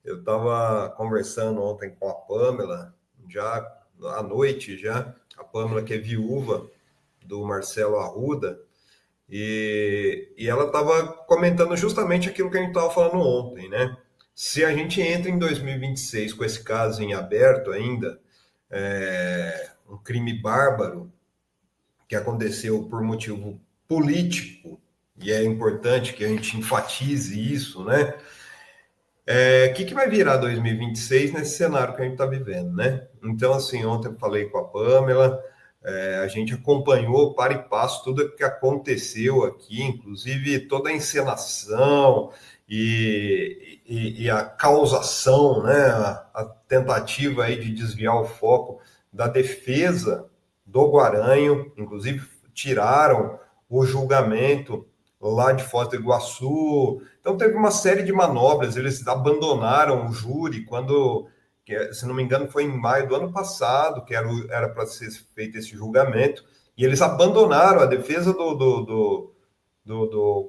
Eu estava conversando ontem com a Pamela, já à noite já, a Pamela que é viúva do Marcelo Arruda, e ela estava comentando justamente aquilo que a gente estava falando ontem, né? Se a gente entra em 2026 com esse caso em aberto ainda, um crime bárbaro que aconteceu por motivo político, e é importante que a gente enfatize isso, né? Que vai virar 2026 nesse cenário que a gente está vivendo, né? Então, assim, ontem eu falei com a Pamela, a gente acompanhou para e passo tudo o que aconteceu aqui, inclusive toda a encenação e a causação, né? A tentativa aí de desviar o foco da defesa do Guaranho, inclusive tiraram o julgamento lá de Foz do Iguaçu. Então teve uma série de manobras, eles abandonaram o júri quando, se não me engano, foi em maio do ano passado, que era para ser feito esse julgamento, e eles abandonaram a defesa do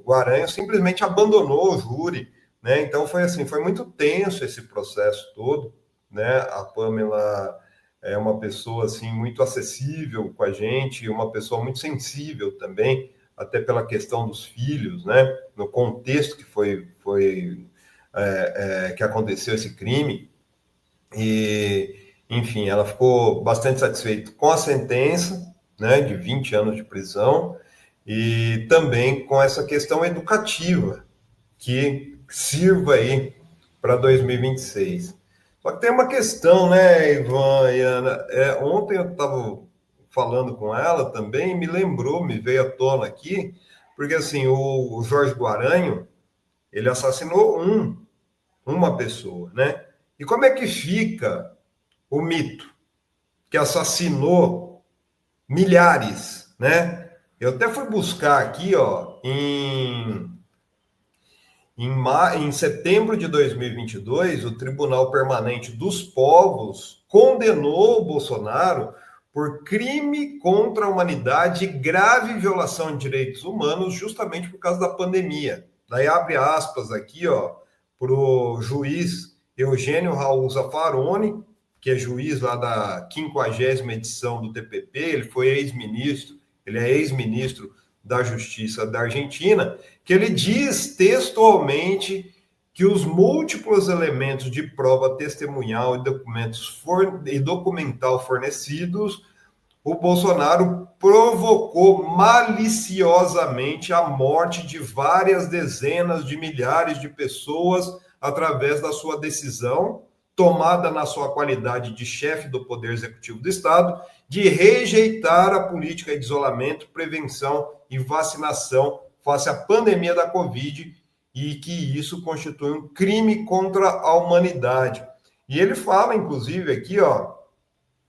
Guaranho, simplesmente abandonou o júri, né? Então foi assim, foi muito tenso esse processo todo, né? A Pamela é uma pessoa assim muito acessível com a gente, uma pessoa muito sensível também, até pela questão dos filhos, né? No contexto que foi que aconteceu esse crime. E, enfim, ela ficou bastante satisfeita com a sentença, né, de 20 anos de prisão, e também com essa questão educativa, que sirva aí para 2026. Só que tem uma questão, né, Ivan e Ana? Ontem eu estava falando com ela também, me lembrou, me veio à tona aqui, porque assim, o Jorge Guaranho, ele assassinou uma pessoa, né? E como é que fica o mito que assassinou milhares, né? Eu até fui buscar aqui, ó, em setembro de 2022, o Tribunal Permanente dos Povos condenou o Bolsonaro por crime contra a humanidade e grave violação de direitos humanos, justamente por causa da pandemia. Daí abre aspas aqui, ó, para o juiz Eugênio Raul Zaffaroni, que é juiz lá da 50ª edição do TPP, ele foi ex-ministro, ele é ex-ministro da Justiça da Argentina, que ele diz textualmente que os múltiplos elementos de prova testemunhal e documental fornecidos, o Bolsonaro provocou maliciosamente a morte de várias dezenas de milhares de pessoas através da sua decisão, tomada na sua qualidade de chefe do Poder Executivo do Estado, de rejeitar a política de isolamento, prevenção e vacinação face à pandemia da Covid e que isso constitui um crime contra a humanidade. E ele fala, inclusive, aqui, ó,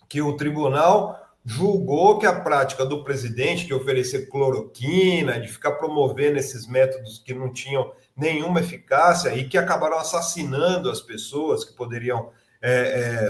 que o tribunal julgou que a prática do presidente de oferecer cloroquina, de ficar promovendo esses métodos que não tinham nenhuma eficácia e que acabaram assassinando as pessoas que poderiam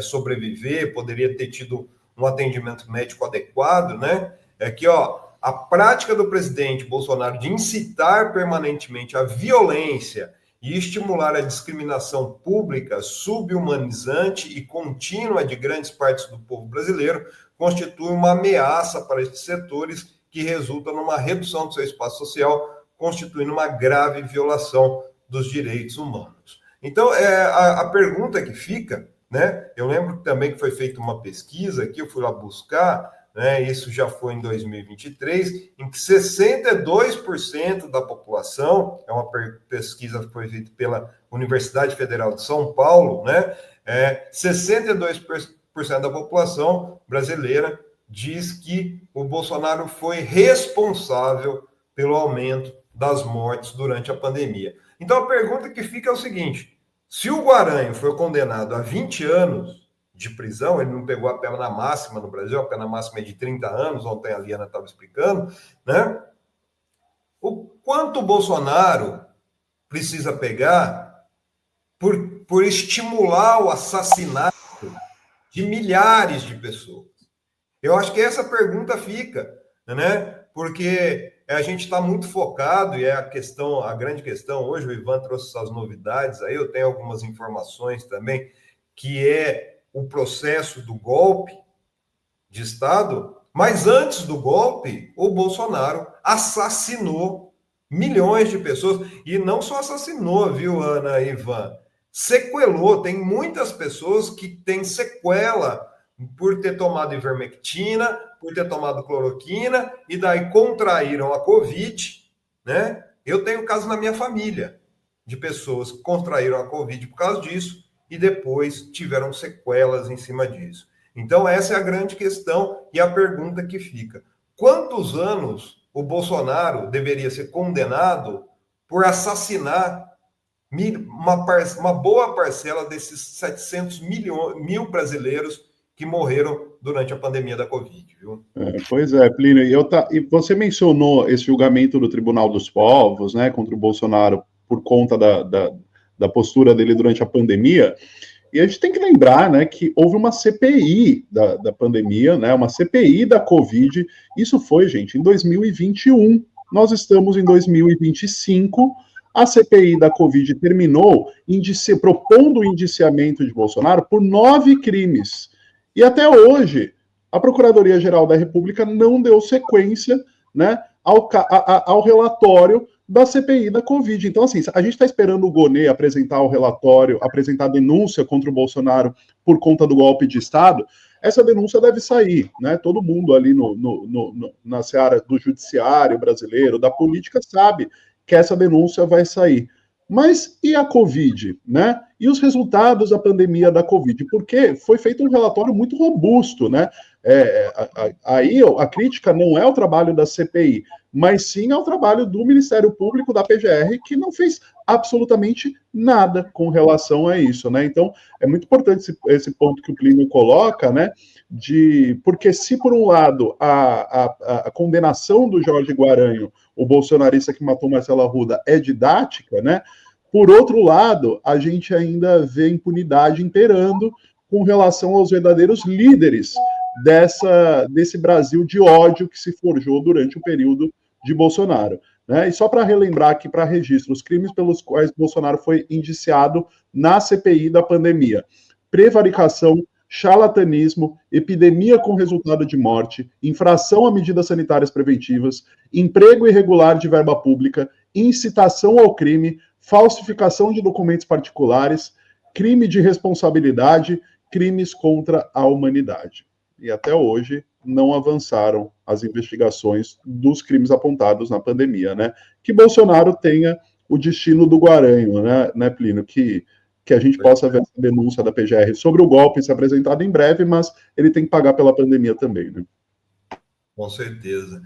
sobreviver, poderia ter tido um atendimento médico adequado, né? É que, ó, a prática do presidente Bolsonaro de incitar permanentemente a violência e estimular a discriminação pública, subhumanizante e contínua de grandes partes do povo brasileiro constitui uma ameaça para esses setores que resulta numa redução do seu espaço social, constituindo uma grave violação dos direitos humanos. Então, a pergunta que fica, né? Eu lembro também que foi feita uma pesquisa que eu fui lá buscar, né, isso já foi em 2023, em que 62% da população, é uma pesquisa que foi feita pela Universidade Federal de São Paulo, né, 62% da população brasileira diz que o Bolsonaro foi responsável pelo aumento das mortes durante a pandemia. Então a pergunta que fica é o seguinte: se o Guaranho foi condenado a 20 anos de prisão, ele não pegou a pena máxima no Brasil, a pena máxima é de 30 anos, ontem a Liana estava explicando, né? O quanto o Bolsonaro precisa pegar por estimular o assassinato de milhares de pessoas? Eu acho que essa pergunta fica, né? Porque a gente está muito focado, e é a grande questão, hoje o Ivan trouxe essas novidades, aí eu tenho algumas informações também, que é o processo do golpe de Estado, mas antes do golpe, o Bolsonaro assassinou milhões de pessoas, e não só assassinou, viu, Ana e Ivan? Sequelou, tem muitas pessoas que têm sequela por ter tomado ivermectina, por ter tomado cloroquina, e daí contraíram a Covid, né? Eu tenho caso na minha família de pessoas que contraíram a Covid por causa disso, e depois tiveram sequelas em cima disso. Então, essa é a grande questão e a pergunta que fica. Quantos anos o Bolsonaro deveria ser condenado por assassinar uma boa parcela desses 700 mil brasileiros que morreram durante a pandemia da Covid, viu? Pois é, Plínio, e você mencionou esse julgamento do Tribunal dos Povos, né, contra o Bolsonaro por conta da postura dele durante a pandemia. E a gente tem que lembrar, né, que houve uma CPI da pandemia, né, uma CPI da Covid. Isso foi, gente, em 2021. Nós estamos em 2025. A CPI da Covid terminou propondo o indiciamento de Bolsonaro por 9 crimes. E até hoje, a Procuradoria-Geral da República não deu sequência, né, ao relatório da CPI da Covid. Então, assim, a gente está esperando o Gonê apresentar o relatório, apresentar a denúncia contra o Bolsonaro por conta do golpe de Estado. Essa denúncia deve sair, né? Todo mundo ali na seara do judiciário brasileiro, da política, sabe que essa denúncia vai sair. Mas e a Covid, né? E os resultados da pandemia da Covid? Porque foi feito um relatório muito robusto, né? Aí a crítica não é o trabalho da CPI, mas sim ao trabalho do Ministério Público, da PGR, que não fez absolutamente nada com relação a isso, né? Então, é muito importante esse ponto que o Plínio coloca, né? Porque se, por um lado, a condenação do Jorge Guaranho, o bolsonarista que matou Marcelo Arruda, é didática, né? Por outro lado, a gente ainda vê impunidade imperando com relação aos verdadeiros líderes desse Brasil de ódio que se forjou durante o período de Bolsonaro. Né? E só para relembrar aqui, para registro, os crimes pelos quais Bolsonaro foi indiciado na CPI da pandemia: prevaricação, charlatanismo, epidemia com resultado de morte, infração a medidas sanitárias preventivas, emprego irregular de verba pública, incitação ao crime, falsificação de documentos particulares, crime de responsabilidade, crimes contra a humanidade. E até hoje não avançaram as investigações dos crimes apontados na pandemia, né? Que Bolsonaro tenha o destino do Guaranho, né, Plínio? Que a gente possa ver essa denúncia da PGR sobre o golpe se apresentado em breve, mas ele tem que pagar pela pandemia também, né? Com certeza.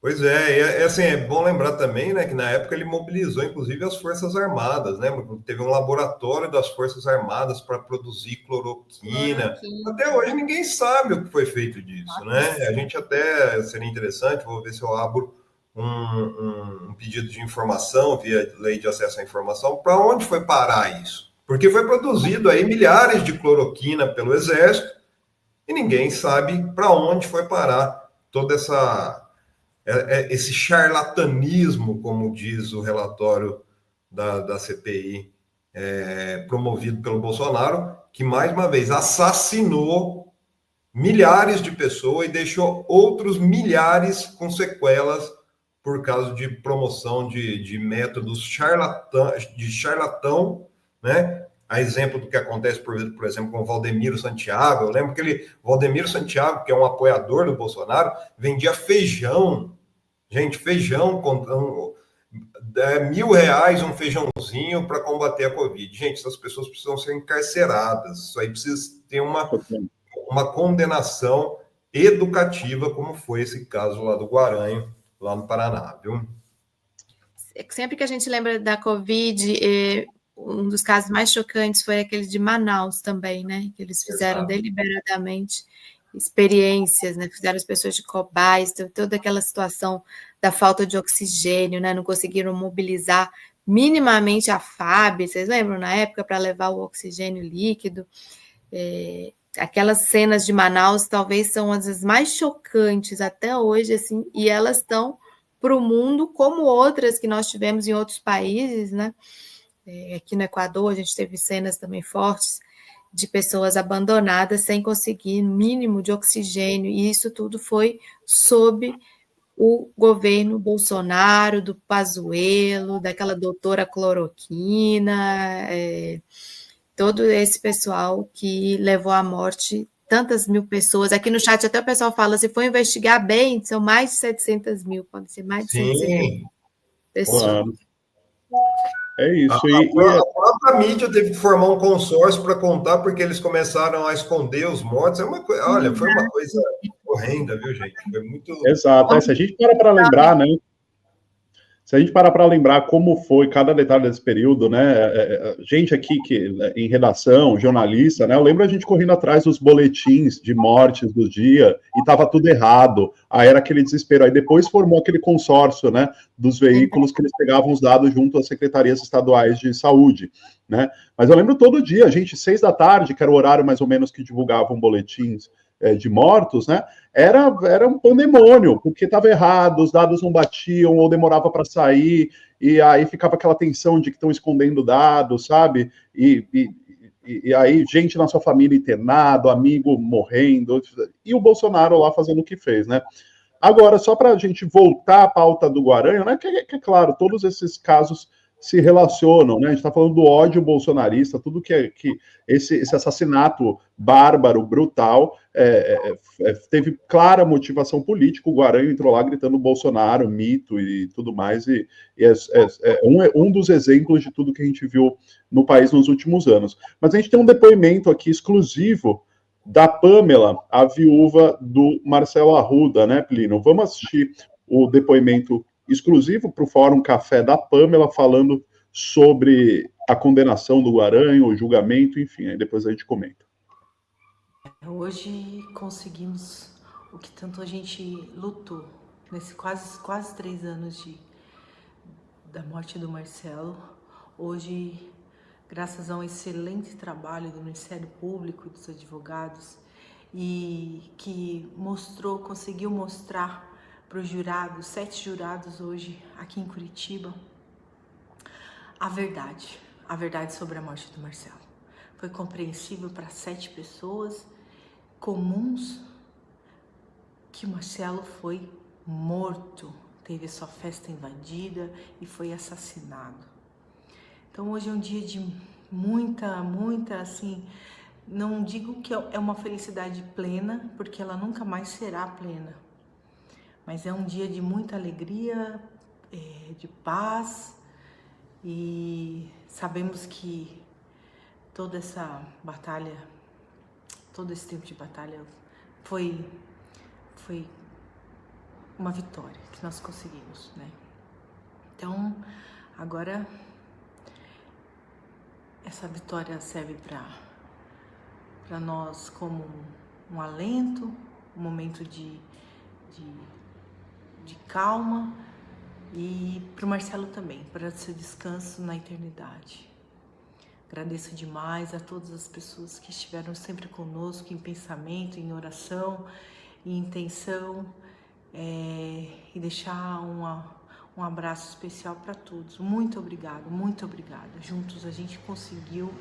Pois é, assim, é bom lembrar também, né, que na época ele mobilizou, inclusive, as Forças Armadas, né? Teve um laboratório das Forças Armadas para produzir cloroquina. Até hoje ninguém sabe o que foi feito disso, né? A gente até, seria interessante, vou ver se eu abro um pedido de informação via lei de acesso à informação, para onde foi parar isso? Porque foi produzido aí milhares de cloroquina pelo Exército e ninguém sabe para onde foi parar toda esse charlatanismo, como diz o relatório da CPI, promovido pelo Bolsonaro, que, mais uma vez, assassinou milhares de pessoas e deixou outros milhares com sequelas por causa de promoção de métodos charlatão, né? A exemplo do que acontece, por exemplo, com o Valdemiro Santiago. Eu lembro que Valdemiro Santiago, que é um apoiador do Bolsonaro, vendia feijão. Gente, feijão, R$1.000 um feijãozinho para combater a Covid. Gente, essas pessoas precisam ser encarceradas. Isso aí precisa ter uma condenação educativa, como foi esse caso lá do Guaranho, lá no Paraná, viu? Sempre que a gente lembra da Covid, um dos casos mais chocantes foi aquele de Manaus também, né? Que eles fizeram deliberadamente experiências, né? Fizeram as pessoas de cobaias, toda aquela situação da falta de oxigênio, né? Não conseguiram mobilizar minimamente a FAB, vocês lembram, na época, para levar o oxigênio líquido. Aquelas cenas de Manaus talvez são as mais chocantes até hoje, assim, e elas estão para o mundo, como outras que nós tivemos em outros países, né? Aqui no Equador, a gente teve cenas também fortes de pessoas abandonadas sem conseguir mínimo de oxigênio, e isso tudo foi sob o governo Bolsonaro, do Pazuello, daquela doutora cloroquina, todo esse pessoal que levou à morte tantas mil pessoas. Aqui no chat até o pessoal fala, se for investigar bem, são mais de 700 mil, pode ser mais de 700 mil pessoas. Claro. É isso. A própria mídia teve que formar um consórcio para contar, porque eles começaram a esconder os mortos. Olha, foi uma coisa horrenda, viu, gente? Foi muito... Exato. Se a gente para lembrar, né? Se a gente parar para lembrar como foi cada detalhe desse período, né? Gente aqui em redação, jornalista, né? Eu lembro a gente correndo atrás dos boletins de mortes do dia e estava tudo errado. Aí era aquele desespero. Aí depois formou aquele consórcio, né? Dos veículos que eles pegavam os dados junto às secretarias estaduais de saúde, né? Mas eu lembro todo dia, a gente, 6 da tarde, que era o horário mais ou menos que divulgavam boletins de mortos, né? Era um pandemônio, porque estava errado, os dados não batiam ou demorava para sair, e aí ficava aquela tensão de que estão escondendo dados, sabe? E aí gente na sua família internado, amigo morrendo, e o Bolsonaro lá fazendo o que fez, né? Agora, só para a gente voltar à pauta do Guaranho, né? Que é claro, todos esses casos se relacionam, né? A gente está falando do ódio bolsonarista, tudo que esse assassinato bárbaro, brutal, teve clara motivação política. O Guaranho entrou lá gritando Bolsonaro, mito e tudo mais, e um dos exemplos de tudo que a gente viu no país nos últimos anos. Mas a gente tem um depoimento aqui exclusivo da Pamela, a viúva do Marcelo Arruda, né, Plínio? Vamos assistir o depoimento exclusivo para o Fórum Café da Pamela, falando sobre a condenação do Guaranho, o julgamento, enfim, aí depois a gente comenta. Hoje conseguimos o que tanto a gente lutou, nesses quase 3 anos da morte do Marcelo. Hoje, graças a um excelente trabalho do Ministério Público e dos advogados, e que conseguiu mostrar para os jurados, 7 jurados hoje aqui em Curitiba, a verdade sobre a morte do Marcelo. Foi compreensível para 7 pessoas comuns que o Marcelo foi morto, teve sua festa invadida e foi assassinado. Então hoje é um dia de muita, assim, não digo que é uma felicidade plena, porque ela nunca mais será plena, mas é um dia de muita alegria, de paz, e sabemos que toda essa batalha, todo esse tempo de batalha foi uma vitória que nós conseguimos, né? Então, agora essa vitória serve para nós como um alento, um momento de calma, e para o Marcelo também, para seu descanso na eternidade. Agradeço demais a todas as pessoas que estiveram sempre conosco em pensamento, em oração, em intenção, e deixar um abraço especial para todos. Muito obrigada, muito obrigada. Juntos a gente conseguiu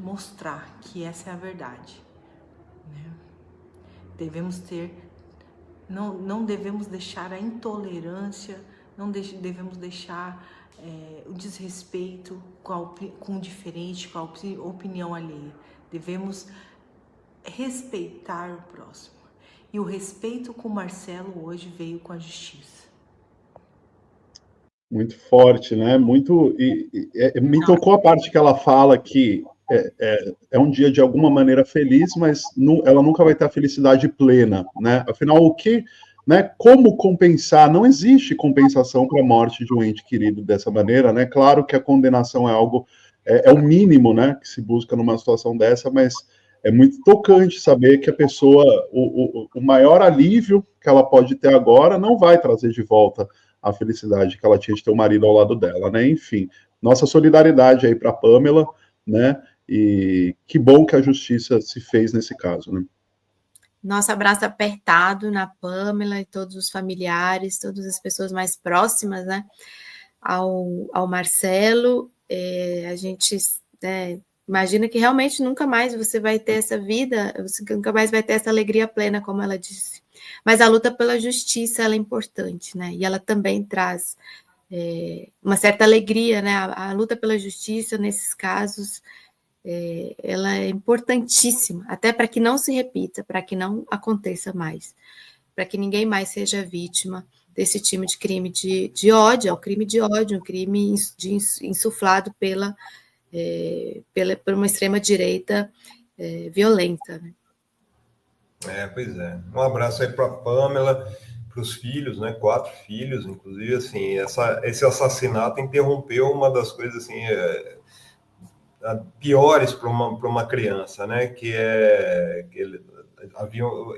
mostrar que essa é a verdade, né? Não devemos deixar a intolerância, não devemos deixar o desrespeito com o diferente, com a opinião alheia. Devemos respeitar o próximo. E o respeito com o Marcelo hoje veio com a justiça. Muito forte, né? Muito. Me tocou a parte que ela fala que é um dia de alguma maneira feliz, mas ela nunca vai ter a felicidade plena, né? Afinal, né? Como compensar? Não existe compensação para a morte de um ente querido dessa maneira, né? Claro que a condenação é algo, é o mínimo, né? Que se busca numa situação dessa, mas é muito tocante saber que a pessoa, o maior alívio que ela pode ter agora não vai trazer de volta a felicidade que ela tinha de ter o marido ao lado dela, né? Enfim, nossa solidariedade aí para a Pamela, né? E que bom que a justiça se fez nesse caso, né? Nosso abraço apertado na Pamela e todos os familiares, todas as pessoas mais próximas, né, ao Marcelo. A gente, né, imagina que realmente nunca mais você vai ter essa vida, você nunca mais vai ter essa alegria plena, como ela disse. Mas a luta pela justiça, ela é importante, né, e ela também traz uma certa alegria, né, a luta pela justiça nesses casos, ela é importantíssima, até para que não se repita, para que não aconteça mais, para que ninguém mais seja vítima desse tipo de crime de ódio, é um crime de ódio, um crime insuflado por uma extrema-direita violenta. Né? Pois é. Um abraço aí para a Pamela, para os filhos, né? 4 filhos, inclusive, assim, esse assassinato interrompeu uma das coisas, assim, piores para uma criança, né? Que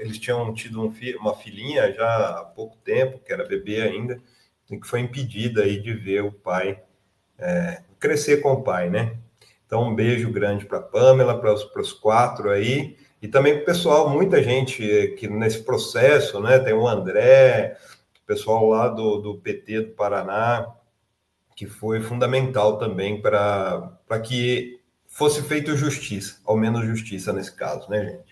eles tinham tido uma filhinha já há pouco tempo, que era bebê ainda, que foi impedida aí de ver o pai crescer com o pai, né? Então, um beijo grande para a Pamela, para os 4 aí, e também para o pessoal, muita gente que nesse processo, né? Tem o André, o pessoal lá do PT do Paraná, que foi fundamental também para que fosse feita justiça, ao menos justiça nesse caso, né, gente?